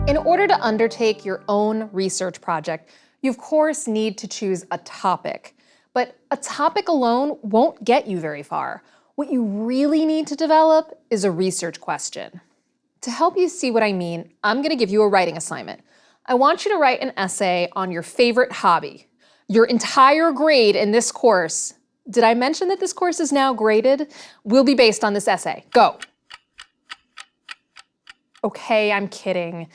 In order to undertake your own research project, you of course need to choose a topic. But a topic alone won't get you very far. What you really need to develop is a research question. To help you see what I mean, I'm going to give you a writing assignment. I want you to write an essay on your favorite hobby. Your entire grade in this course, did I mention that this course is now graded? Will be based on this essay. Go. Okay, I'm kidding.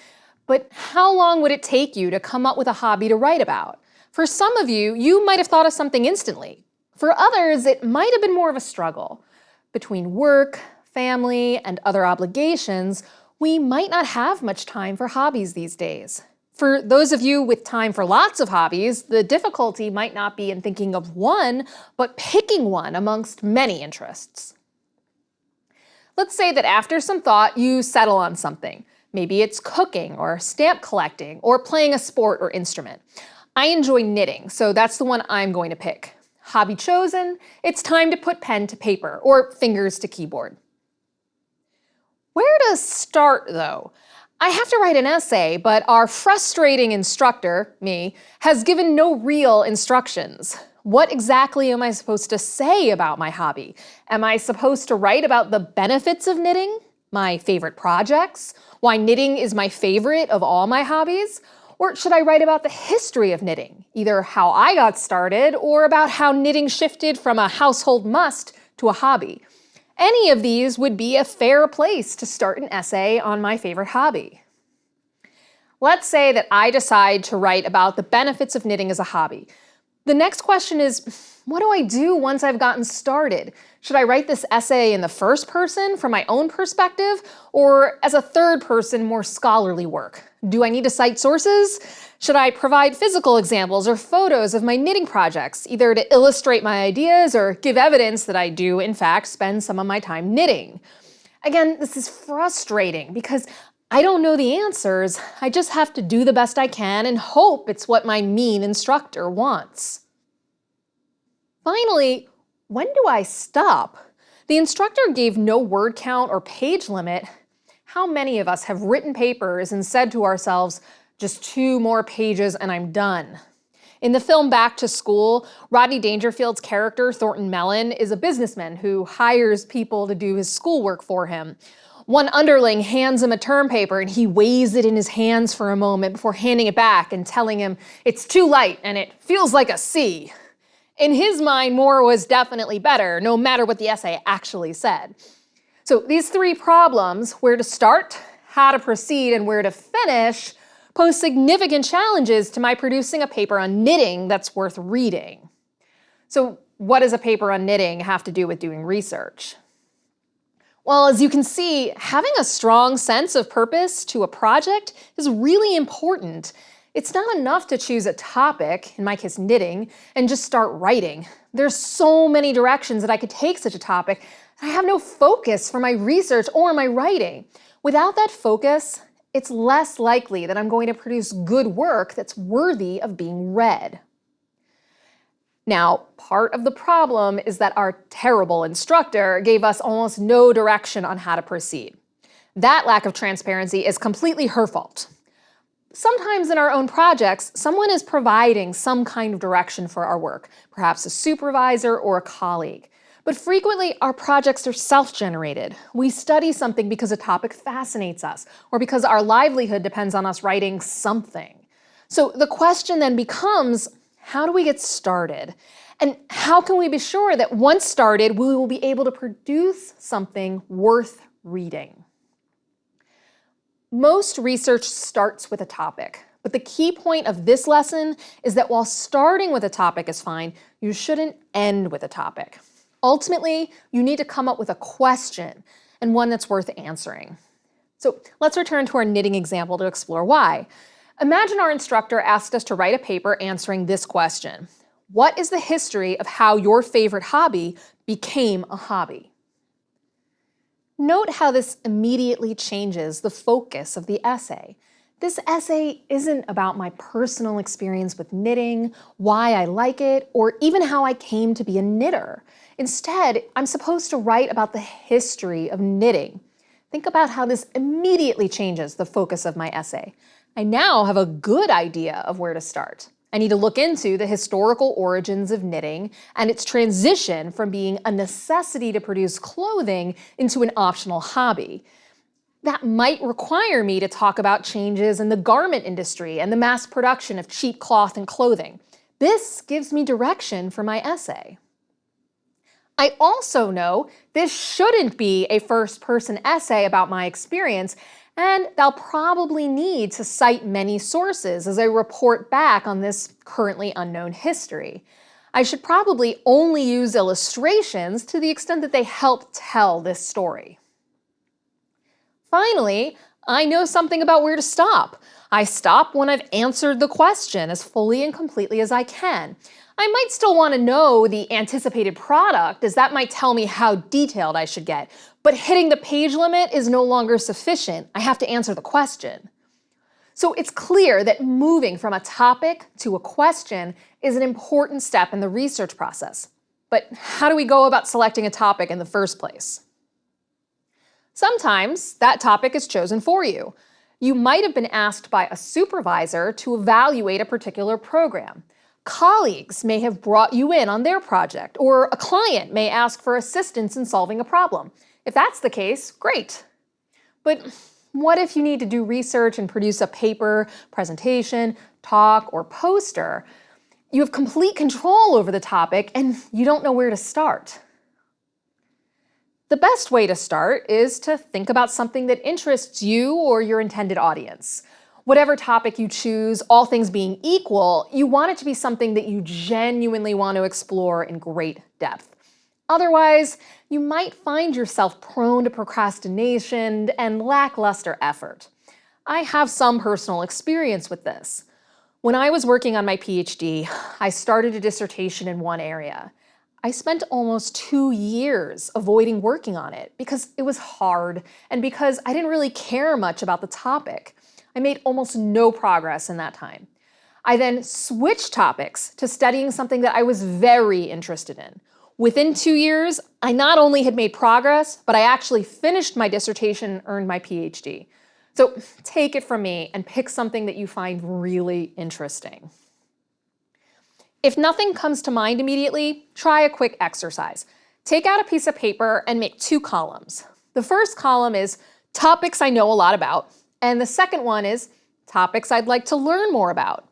But how long would it take you to come up with a hobby to write about? For some of you, you might have thought of something instantly. For others, it might have been more of a struggle. Between work, family, and other obligations, we might not have much time for hobbies these days. For those of you with time for lots of hobbies, the difficulty might not be in thinking of one, but picking one amongst many interests. Let's say that after some thought, you settle on something. Maybe it's cooking or stamp collecting or playing a sport or instrument. I enjoy knitting, so that's the one I'm going to pick. Hobby chosen, it's time to put pen to paper or fingers to keyboard. Where to start though? I have to write an essay, but our frustrating instructor, me, has given no real instructions. What exactly am I supposed to say about my hobby? Am I supposed to write about the benefits of knitting? My favorite projects? Why knitting is my favorite of all my hobbies? Or should I write about the history of knitting? Either how I got started or about how knitting shifted from a household must to a hobby. Any of these would be a fair place to start an essay on my favorite hobby. Let's say that I decide to write about the benefits of knitting as a hobby. The next question is, what do I do once I've gotten started? Should I write this essay in the first person from my own perspective, or as a third person, more scholarly work? Do I need to cite sources? Should I provide physical examples or photos of my knitting projects, either to illustrate my ideas or give evidence that I do, in fact, spend some of my time knitting? Again, this is frustrating because I don't know the answers. I just have to do the best I can and hope it's what my mean instructor wants. Finally, when do I stop? The instructor gave no word count or page limit. How many of us have written papers and said to ourselves, just 2 more pages and I'm done? In the film Back to School, Rodney Dangerfield's character, Thornton Mellon, is a businessman who hires people to do his schoolwork for him. One underling hands him a term paper and he weighs it in his hands for a moment before handing it back and telling him it's too light and it feels like a C. In his mind, more was definitely better, no matter what the essay actually said. So these 3 problems, where to start, how to proceed, and where to finish, pose significant challenges to my producing a paper on knitting that's worth reading. So what does a paper on knitting have to do with doing research? Well, as you can see, having a strong sense of purpose to a project is really important. It's not enough to choose a topic, in my case knitting, and just start writing. There's so many directions that I could take such a topic. I have no focus for my research or my writing. Without that focus, it's less likely that I'm going to produce good work that's worthy of being read. Now, part of the problem is that our terrible instructor gave us almost no direction on how to proceed. That lack of transparency is completely her fault. Sometimes in our own projects, someone is providing some kind of direction for our work, perhaps a supervisor or a colleague. But frequently, our projects are self-generated. We study something because a topic fascinates us, or because our livelihood depends on us writing something. So the question then becomes, how do we get started? And how can we be sure that once started, we will be able to produce something worth reading? Most research starts with a topic, but the key point of this lesson is that while starting with a topic is fine, you shouldn't end with a topic. Ultimately, you need to come up with a question, and one that's worth answering. So let's return to our knitting example to explore why. Imagine our instructor asked us to write a paper answering this question. What is the history of how your favorite hobby became a hobby? Note how this immediately changes the focus of the essay. This essay isn't about my personal experience with knitting, why I like it, or even how I came to be a knitter. Instead, I'm supposed to write about the history of knitting. Think about how this immediately changes the focus of my essay. I now have a good idea of where to start. I need to look into the historical origins of knitting and its transition from being a necessity to produce clothing into an optional hobby. That might require me to talk about changes in the garment industry and the mass production of cheap cloth and clothing. This gives me direction for my essay. I also know this shouldn't be a first-person essay about my experience, and I'll probably need to cite many sources as I report back on this currently unknown history. I should probably only use illustrations to the extent that they help tell this story. Finally, I know something about where to stop. I stop when I've answered the question as fully and completely as I can. I might still want to know the anticipated product, as that might tell me how detailed I should get, but hitting the page limit is no longer sufficient. I have to answer the question. So it's clear that moving from a topic to a question is an important step in the research process. But how do we go about selecting a topic in the first place? Sometimes that topic is chosen for you. You might have been asked by a supervisor to evaluate a particular program. Colleagues may have brought you in on their project, or a client may ask for assistance in solving a problem. If that's the case, great. But what if you need to do research and produce a paper, presentation, talk, or poster? You have complete control over the topic and you don't know where to start. The best way to start is to think about something that interests you or your intended audience. Whatever topic you choose, all things being equal, you want it to be something that you genuinely want to explore in great depth. Otherwise, you might find yourself prone to procrastination and lackluster effort. I have some personal experience with this. When I was working on my PhD, I started a dissertation in one area. I spent almost 2 years avoiding working on it because it was hard and because I didn't really care much about the topic. I made almost no progress in that time. I then switched topics to studying something that I was very interested in. Within 2 years, I not only had made progress, but I actually finished my dissertation and earned my PhD. So take it from me and pick something that you find really interesting. If nothing comes to mind immediately, try a quick exercise. Take out a piece of paper and make 2 columns. The first column is topics I know a lot about, and the second one is topics I'd like to learn more about.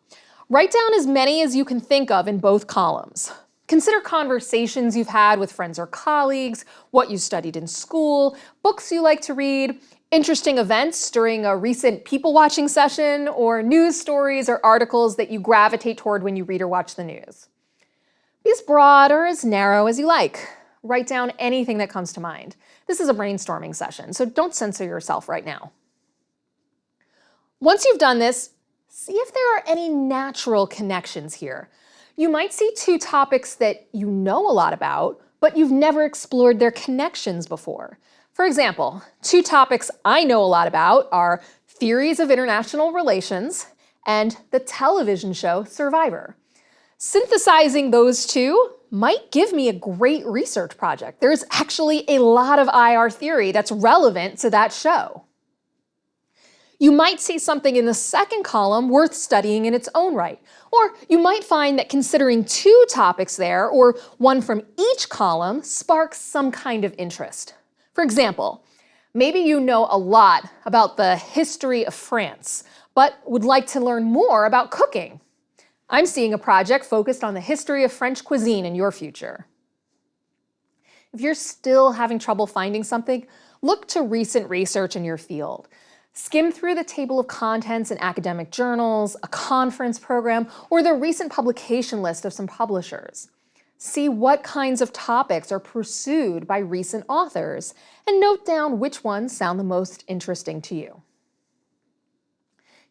Write down as many as you can think of in both columns. Consider conversations you've had with friends or colleagues, what you studied in school, books you like to read, interesting events during a recent people-watching session, or news stories or articles that you gravitate toward when you read or watch the news. Be as broad or as narrow as you like. Write down anything that comes to mind. This is a brainstorming session, so don't censor yourself right now. Once you've done this, see if there are any natural connections here. You might see 2 topics that you know a lot about, but you've never explored their connections before. For example, 2 topics I know a lot about are theories of international relations and the television show Survivor. Synthesizing those 2 might give me a great research project. There's actually a lot of IR theory that's relevant to that show. You might see something in the second column worth studying in its own right. Or you might find that considering 2 topics there, or one from each column, sparks some kind of interest. For example, maybe you know a lot about the history of France, but would like to learn more about cooking. I'm seeing a project focused on the history of French cuisine in your future. If you're still having trouble finding something, look to recent research in your field. Skim through the table of contents in academic journals, a conference program, or the recent publication list of some publishers. See what kinds of topics are pursued by recent authors, and note down which ones sound the most interesting to you.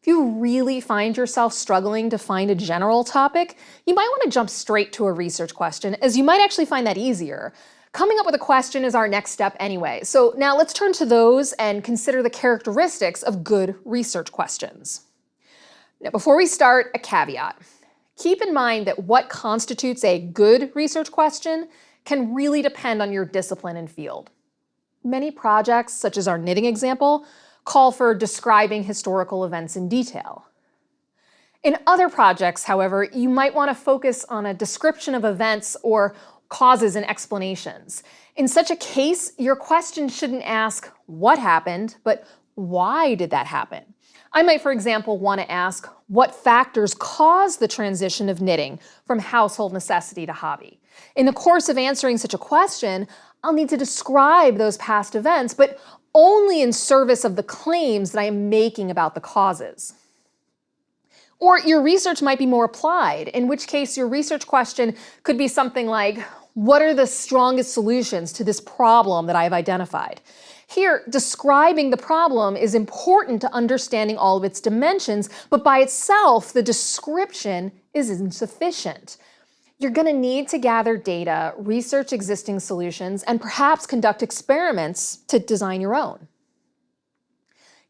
If you really find yourself struggling to find a general topic, you might want to jump straight to a research question, as you might actually find that easier. Coming up with a question is our next step anyway, so now let's turn to those and consider the characteristics of good research questions. Now, before we start, a caveat. Keep in mind that what constitutes a good research question can really depend on your discipline and field. Many projects, such as our knitting example, call for describing historical events in detail. In other projects, however, you might want to focus on a description of events or causes and explanations. In such a case, your question shouldn't ask what happened, but why did that happen? I might, for example, want to ask what factors caused the transition of knitting from household necessity to hobby. In the course of answering such a question, I'll need to describe those past events, but only in service of the claims that I am making about the causes. Or your research might be more applied, in which case your research question could be something like, what are the strongest solutions to this problem that I have identified? Here, describing the problem is important to understanding all of its dimensions, but by itself, the description is insufficient. You're going to need to gather data, research existing solutions, and perhaps conduct experiments to design your own.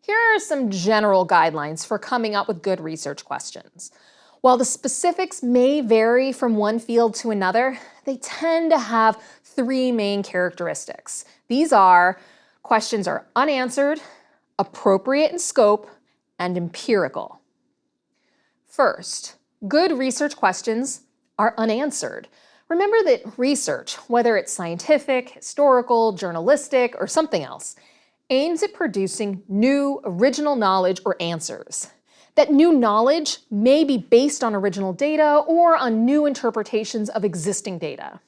Here are some general guidelines for coming up with good research questions. While the specifics may vary from one field to another, they tend to have three main characteristics. These are: questions are unanswered, appropriate in scope, and empirical. First, good research questions are unanswered. Remember that research, whether it's scientific, historical, journalistic, or something else, aims at producing new, original knowledge or answers. That new knowledge may be based on original data or on new interpretations of existing data.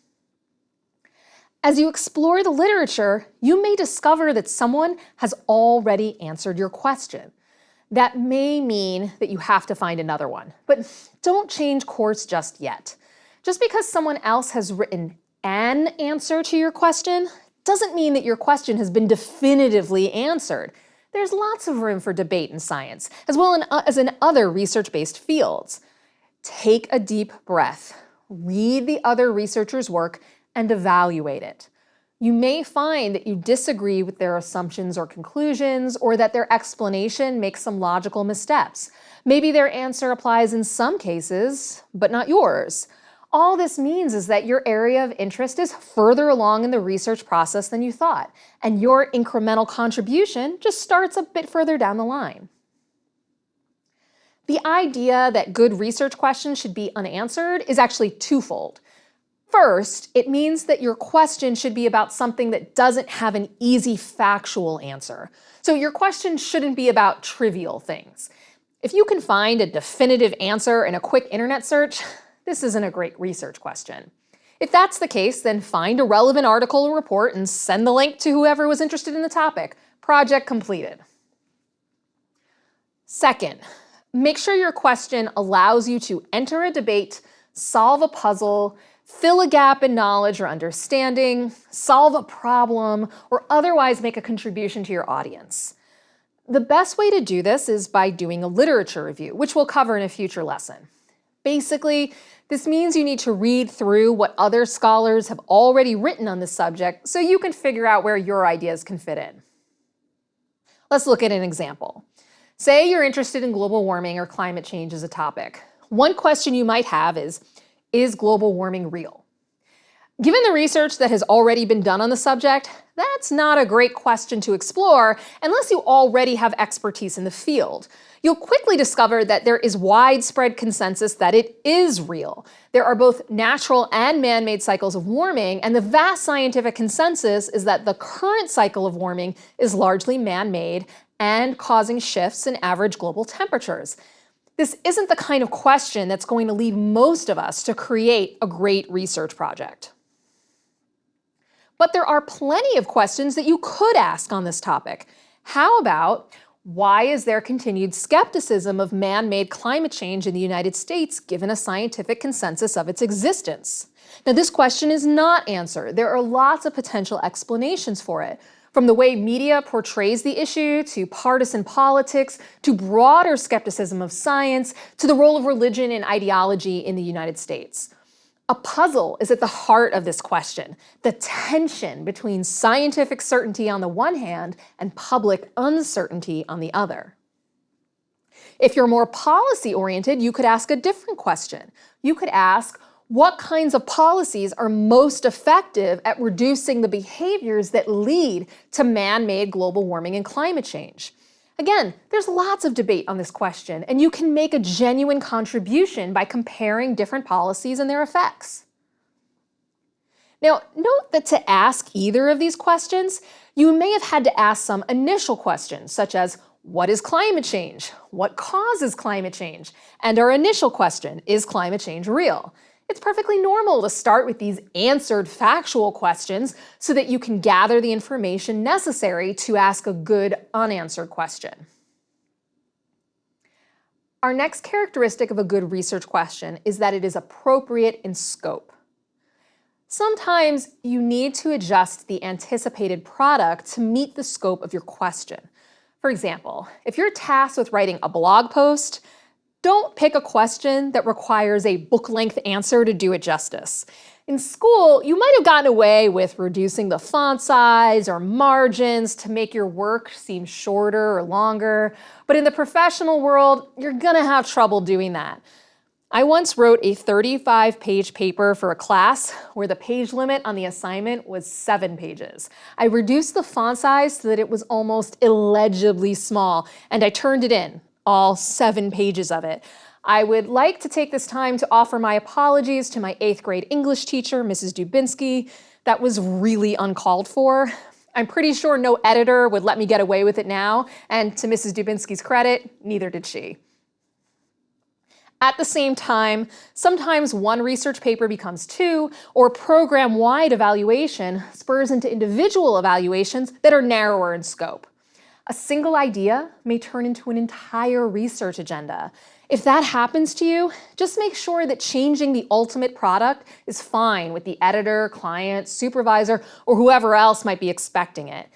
As you explore the literature, you may discover that someone has already answered your question. That may mean that you have to find another one, but don't change course just yet. Just because someone else has written an answer to your question doesn't mean that your question has been definitively answered. There's lots of room for debate in science, as well as in other research-based fields. Take a deep breath, read the other researchers' work, and evaluate it. You may find that you disagree with their assumptions or conclusions, or that their explanation makes some logical missteps. Maybe their answer applies in some cases, but not yours. All this means is that your area of interest is further along in the research process than you thought, and your incremental contribution just starts a bit further down the line. The idea that good research questions should be unanswered is actually twofold. First, it means that your question should be about something that doesn't have an easy factual answer. So your question shouldn't be about trivial things. If you can find a definitive answer in a quick internet search, this isn't a great research question. If that's the case, then find a relevant article or report and send the link to whoever was interested in the topic. Project completed. Second, make sure your question allows you to enter a debate, solve a puzzle, fill a gap in knowledge or understanding, solve a problem, or otherwise make a contribution to your audience. The best way to do this is by doing a literature review, which we'll cover in a future lesson. Basically, this means you need to read through what other scholars have already written on the subject so you can figure out where your ideas can fit in. Let's look at an example. Say you're interested in global warming or climate change as a topic. One question you might have is global warming real? Given the research that has already been done on the subject, that's not a great question to explore unless you already have expertise in the field. You'll quickly discover that there is widespread consensus that it is real. There are both natural and man-made cycles of warming, and the vast scientific consensus is that the current cycle of warming is largely man-made and causing shifts in average global temperatures. This isn't the kind of question that's going to lead most of us to create a great research project. But there are plenty of questions that you could ask on this topic. How about, why is there continued skepticism of man-made climate change in the United States given a scientific consensus of its existence? Now, this question is not answered. There are lots of potential explanations for it, from the way media portrays the issue, to partisan politics, to broader skepticism of science, to the role of religion and ideology in the United States. A puzzle is at the heart of this question, the tension between scientific certainty on the one hand and public uncertainty on the other. If you're more policy-oriented, you could ask a different question. You could ask, What kinds of policies are most effective at reducing the behaviors that lead to man-made global warming and climate change? Again, there's lots of debate on this question, and you can make a genuine contribution by comparing different policies and their effects. Now, note that to ask either of these questions, you may have had to ask some initial questions, such as, what is climate change? What causes climate change? And our initial question, is climate change real? It's perfectly normal to start with these answered factual questions so that you can gather the information necessary to ask a good unanswered question. Our next characteristic of a good research question is that it is appropriate in scope. Sometimes you need to adjust the anticipated product to meet the scope of your question. For example, if you're tasked with writing a blog post, don't pick a question that requires a book-length answer to do it justice. In school, you might have gotten away with reducing the font size or margins to make your work seem shorter or longer, but in the professional world, you're gonna have trouble doing that. I once wrote a 35-page paper for a class where the page limit on the assignment was 7 pages. I reduced the font size so that it was almost illegibly small, and I turned it in, all 7 pages of it. I would like to take this time to offer my apologies to my 8th grade English teacher, Mrs. Dubinsky. That was really uncalled for. I'm pretty sure no editor would let me get away with it now, and to Mrs. Dubinsky's credit, neither did she. At the same time, sometimes one research paper becomes 2, or program-wide evaluation spurs into individual evaluations that are narrower in scope. A single idea may turn into an entire research agenda. If that happens to you, just make sure that changing the ultimate product is fine with the editor, client, supervisor, or whoever else might be expecting it.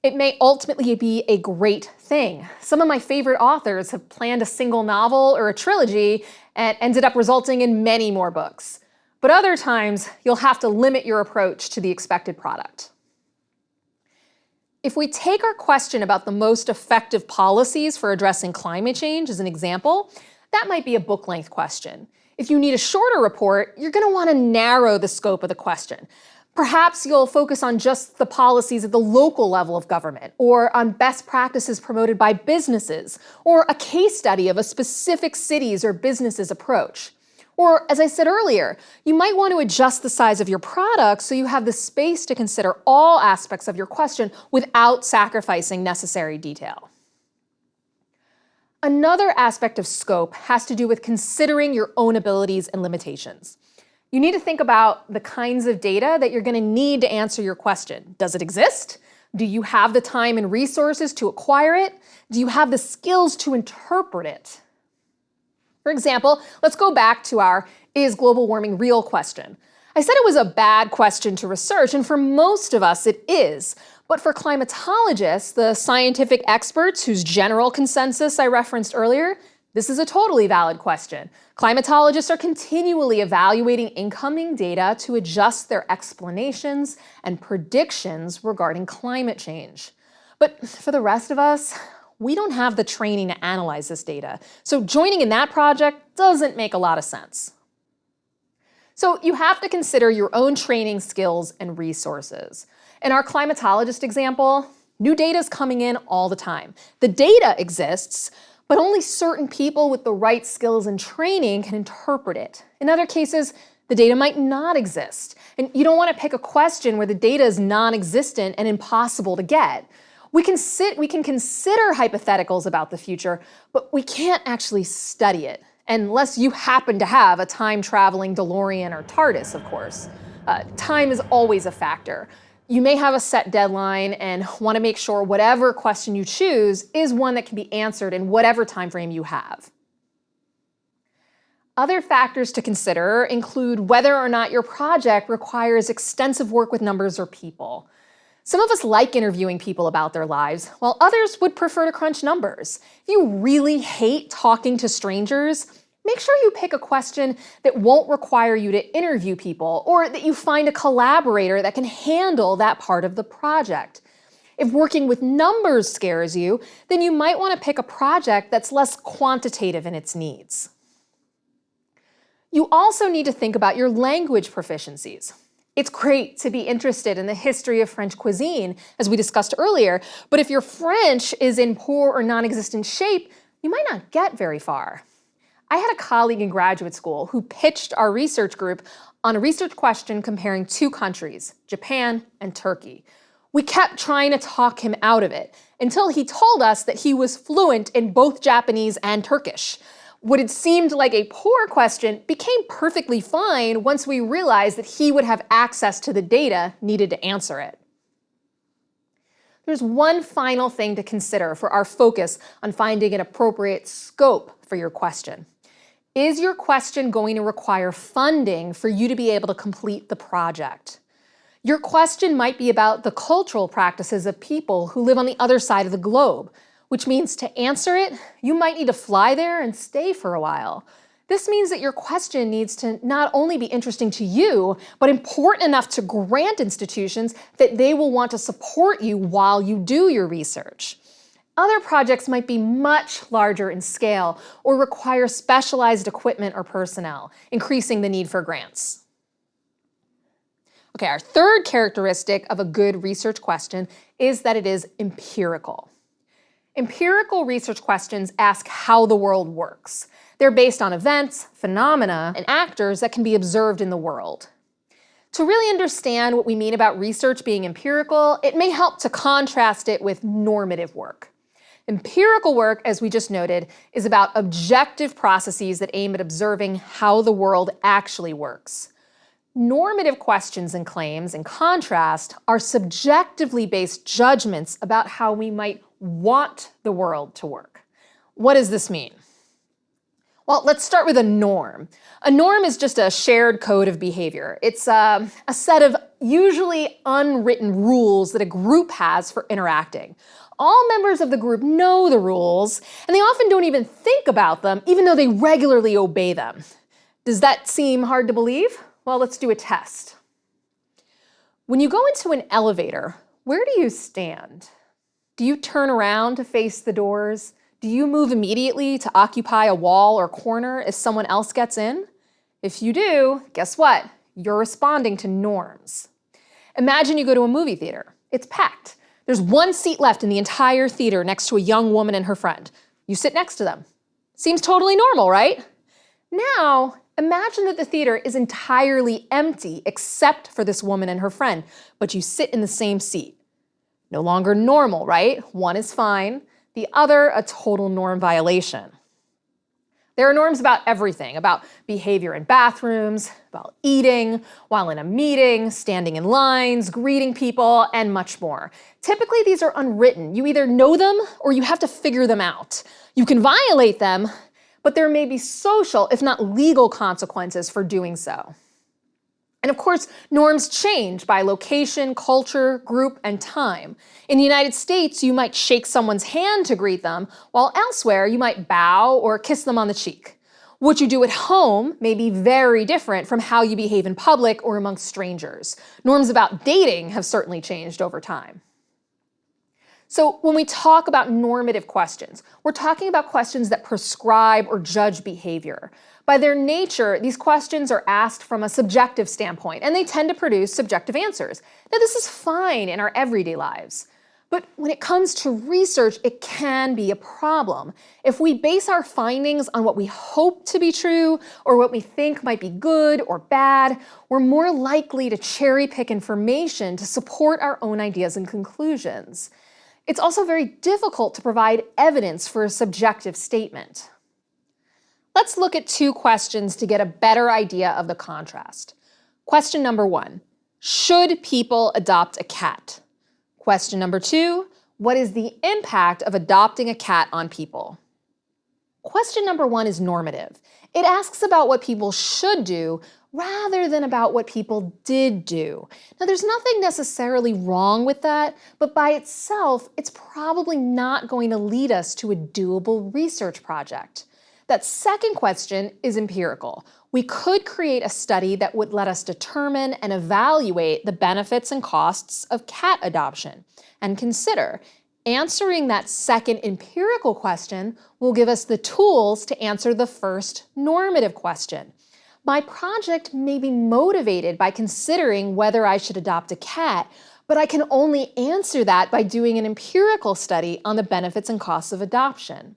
It may ultimately be a great thing. Some of my favorite authors have planned a single novel or a trilogy and ended up resulting in many more books. But other times, you'll have to limit your approach to the expected product. If we take our question about the most effective policies for addressing climate change as an example, that might be a book-length question. If you need a shorter report, you're going to want to narrow the scope of the question. Perhaps you'll focus on just the policies at the local level of government, or on best practices promoted by businesses, or a case study of a specific city's or business's approach. Or, as I said earlier, you might want to adjust the size of your product so you have the space to consider all aspects of your question without sacrificing necessary detail. Another aspect of scope has to do with considering your own abilities and limitations. You need to think about the kinds of data that you're going to need to answer your question. Does it exist? Do you have the time and resources to acquire it? Do you have the skills to interpret it? For example, let's go back to our "Is global warming real?" question. I said it was a bad question to research, and for most of us it is. But for climatologists, the scientific experts whose general consensus I referenced earlier, this is a totally valid question. Climatologists are continually evaluating incoming data to adjust their explanations and predictions regarding climate change. But for the rest of us, we don't have the training to analyze this data, so joining in that project doesn't make a lot of sense. So you have to consider your own training skills and resources. In our climatologist example, new data is coming in all the time. The data exists, but only certain people with the right skills and training can interpret it. In other cases, the data might not exist, and you don't want to pick a question where the data is non-existent and impossible to get. We can consider hypotheticals about the future, but we can't actually study it, unless you happen to have a time-traveling DeLorean or TARDIS, of course. Time is always a factor. You may have a set deadline and want to make sure whatever question you choose is one that can be answered in whatever time frame you have. Other factors to consider include whether or not your project requires extensive work with numbers or people. Some of us like interviewing people about their lives, while others would prefer to crunch numbers. If you really hate talking to strangers, make sure you pick a question that won't require you to interview people, or that you find a collaborator that can handle that part of the project. If working with numbers scares you, then you might want to pick a project that's less quantitative in its needs. You also need to think about your language proficiencies. It's great to be interested in the history of French cuisine, as we discussed earlier, but if your French is in poor or non-existent shape, you might not get very far. I had a colleague in graduate school who pitched our research group on a research question comparing two countries, Japan and Turkey. We kept trying to talk him out of it until he told us that he was fluent in both Japanese and Turkish. What had seemed like a poor question became perfectly fine once we realized that he would have access to the data needed to answer it. There's one final thing to consider for our focus on finding an appropriate scope for your question. Is your question going to require funding for you to be able to complete the project? Your question might be about the cultural practices of people who live on the other side of the globe, which means to answer it, you might need to fly there and stay for a while. This means that your question needs to not only be interesting to you, but important enough to grant institutions that they will want to support you while you do your research. Other projects might be much larger in scale or require specialized equipment or personnel, increasing the need for grants. Okay, our third characteristic of a good research question is that it is empirical. Empirical research questions ask how the world works. They're based on events, phenomena, and actors that can be observed in the world. To really understand what we mean about research being empirical, it may help to contrast it with normative work. Empirical work, as we just noted, is about objective processes that aim at observing how the world actually works. Normative questions and claims, in contrast, are subjectively based judgments about how we might want the world to work. What does this mean? Well, let's start with a norm. A norm is just a shared code of behavior. It's a set of usually unwritten rules that a group has for interacting. All members of the group know the rules, and they often don't even think about them, even though they regularly obey them. Does that seem hard to believe? Well, let's do a test. When you go into an elevator, where do you stand? Do you turn around to face the doors? Do you move immediately to occupy a wall or corner if someone else gets in? If you do, guess what? You're responding to norms. Imagine you go to a movie theater. It's packed. There's one seat left in the entire theater next to a young woman and her friend. You sit next to them. Seems totally normal, right? Now, imagine that the theater is entirely empty except for this woman and her friend, but you sit in the same seat. No longer normal, right? One is fine, the other a total norm violation. There are norms about everything, about behavior in bathrooms, about eating, while in a meeting, standing in lines, greeting people, and much more. Typically, these are unwritten. You either know them or you have to figure them out. You can violate them, but there may be social, if not legal, consequences for doing so. And of course, norms change by location, culture, group, and time. In the United States, you might shake someone's hand to greet them, while elsewhere you might bow or kiss them on the cheek. What you do at home may be very different from how you behave in public or amongst strangers. Norms about dating have certainly changed over time. So when we talk about normative questions, we're talking about questions that prescribe or judge behavior. By their nature, these questions are asked from a subjective standpoint, and they tend to produce subjective answers. Now, this is fine in our everyday lives. But when it comes to research, it can be a problem. If we base our findings on what we hope to be true or what we think might be good or bad, we're more likely to cherry pick information to support our own ideas and conclusions. It's also very difficult to provide evidence for a subjective statement. Let's look at two questions to get a better idea of the contrast. Question number 1, should people adopt a cat? Question number 2, what is the impact of adopting a cat on people? Question number 1 is normative. It asks about what people should do rather than about what people did do. Now, there's nothing necessarily wrong with that, but by itself, it's probably not going to lead us to a doable research project. That second question is empirical. We could create a study that would let us determine and evaluate the benefits and costs of cat adoption. And consider, answering that second empirical question will give us the tools to answer the first normative question. My project may be motivated by considering whether I should adopt a cat, but I can only answer that by doing an empirical study on the benefits and costs of adoption.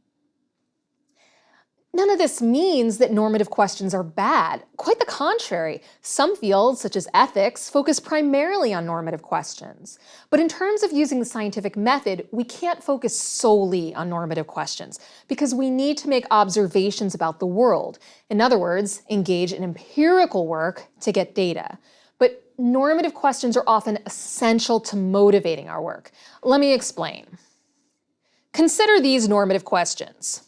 None of this means that normative questions are bad. Quite the contrary. Some fields, such as ethics, focus primarily on normative questions. But in terms of using the scientific method, we can't focus solely on normative questions because we need to make observations about the world. In other words, engage in empirical work to get data. But normative questions are often essential to motivating our work. Let me explain. Consider these normative questions.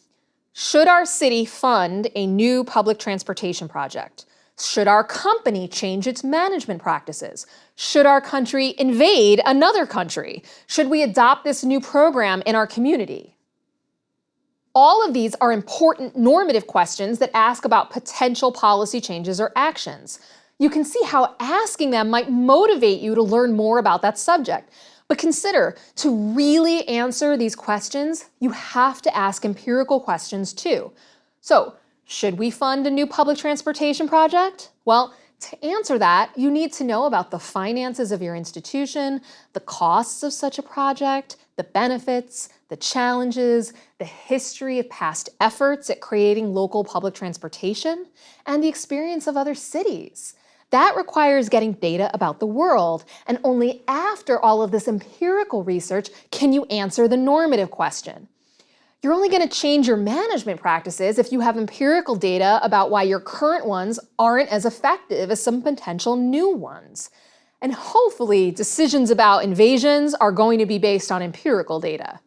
Should our city fund a new public transportation project? Should our company change its management practices? Should our country invade another country? Should we adopt this new program in our community? All of these are important normative questions that ask about potential policy changes or actions. You can see how asking them might motivate you to learn more about that subject. But consider, to really answer these questions, you have to ask empirical questions too. So, should we fund a new public transportation project? Well, to answer that, you need to know about the finances of your institution, the costs of such a project, the benefits, the challenges, the history of past efforts at creating local public transportation, and the experience of other cities. That requires getting data about the world, and only after all of this empirical research can you answer the normative question. You're only going to change your management practices if you have empirical data about why your current ones aren't as effective as some potential new ones. And hopefully, decisions about invasions are going to be based on empirical data.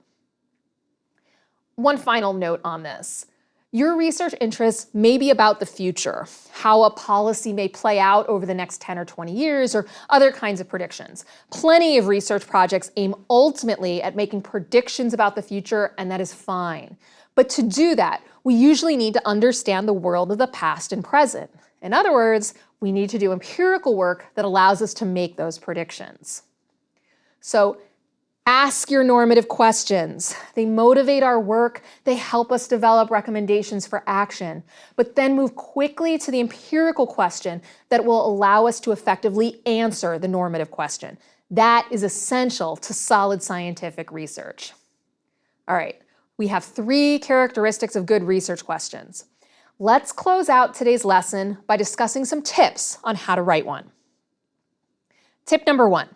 One final note on this. Your research interests may be about the future, how a policy may play out over the next 10 or 20 years, or other kinds of predictions. Plenty of research projects aim ultimately at making predictions about the future, and that is fine. But to do that, we usually need to understand the world of the past and present. In other words, we need to do empirical work that allows us to make those predictions. So, ask your normative questions. They motivate our work, they help us develop recommendations for action, but then move quickly to the empirical question that will allow us to effectively answer the normative question. That is essential to solid scientific research. All right, we have 3 characteristics of good research questions. Let's close out today's lesson by discussing some tips on how to write one. Tip number 1.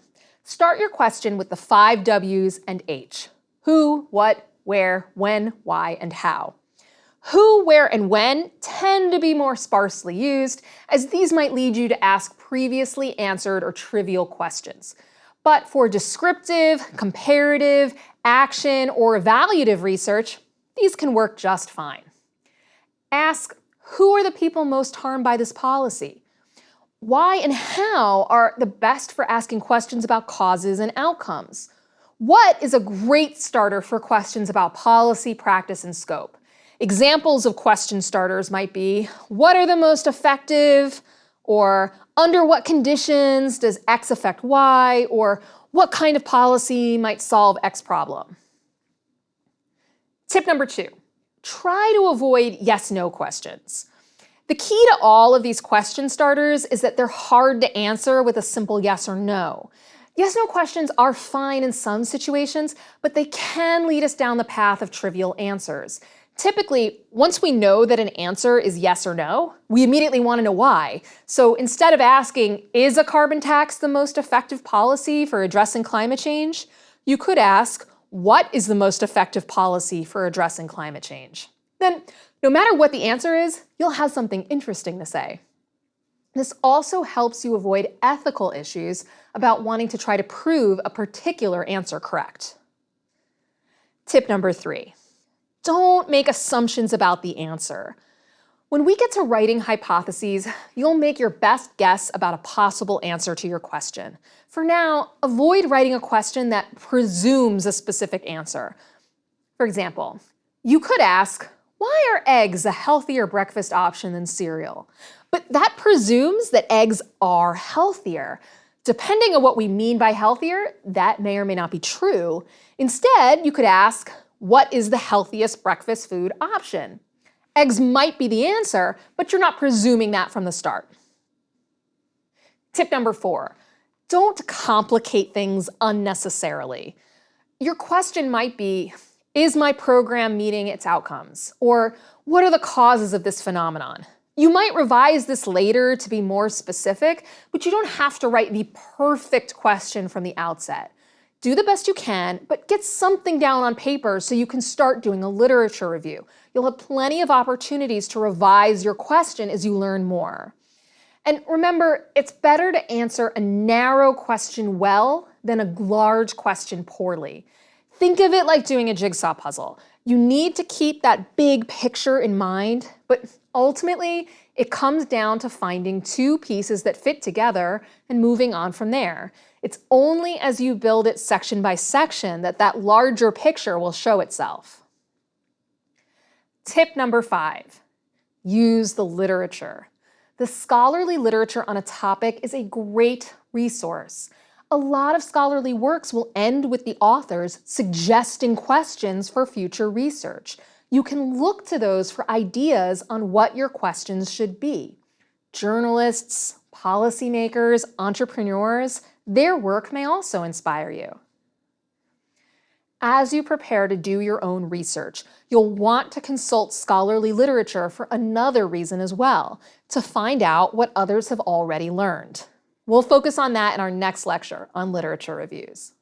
Start your question with the 5 W's and H. Who, what, where, when, why, and how. Who, where, and when tend to be more sparsely used, as these might lead you to ask previously answered or trivial questions. But for descriptive, comparative, action, or evaluative research, these can work just fine. Ask, who are the people most harmed by this policy? Why and how are the best for asking questions about causes and outcomes? What is a great starter for questions about policy, practice, and scope? Examples of question starters might be, what are the most effective? Or under what conditions does X affect Y? Or what kind of policy might solve X problem? Tip number 2, try to avoid yes/no questions. The key to all of these question starters is that they're hard to answer with a simple yes or no. Yes/no questions are fine in some situations, but they can lead us down the path of trivial answers. Typically, once we know that an answer is yes or no, we immediately want to know why. So instead of asking, is a carbon tax the most effective policy for addressing climate change? You could ask, what is the most effective policy for addressing climate change? Then, no matter what the answer is, you'll have something interesting to say. This also helps you avoid ethical issues about wanting to try to prove a particular answer correct. Tip number 3, don't make assumptions about the answer. When we get to writing hypotheses, you'll make your best guess about a possible answer to your question. For now, avoid writing a question that presumes a specific answer. For example, you could ask, why are eggs a healthier breakfast option than cereal? But that presumes that eggs are healthier. Depending on what we mean by healthier, that may or may not be true. Instead, you could ask, what is the healthiest breakfast food option? Eggs might be the answer, but you're not presuming that from the start. Tip number 4, don't complicate things unnecessarily. Your question might be, is my program meeting its outcomes? Or what are the causes of this phenomenon? You might revise this later to be more specific, but you don't have to write the perfect question from the outset. Do the best you can, but get something down on paper so you can start doing a literature review. You'll have plenty of opportunities to revise your question as you learn more. And remember, it's better to answer a narrow question well than a large question poorly. Think of it like doing a jigsaw puzzle. You need to keep that big picture in mind, but ultimately, it comes down to finding 2 pieces that fit together and moving on from there. It's only as you build it section by section that that larger picture will show itself. Tip number 5, use the literature. The scholarly literature on a topic is a great resource. A lot of scholarly works will end with the authors suggesting questions for future research. You can look to those for ideas on what your questions should be. Journalists, policymakers, entrepreneurs, their work may also inspire you. As you prepare to do your own research, you'll want to consult scholarly literature for another reason as well, to find out what others have already learned. We'll focus on that in our next lecture on literature reviews.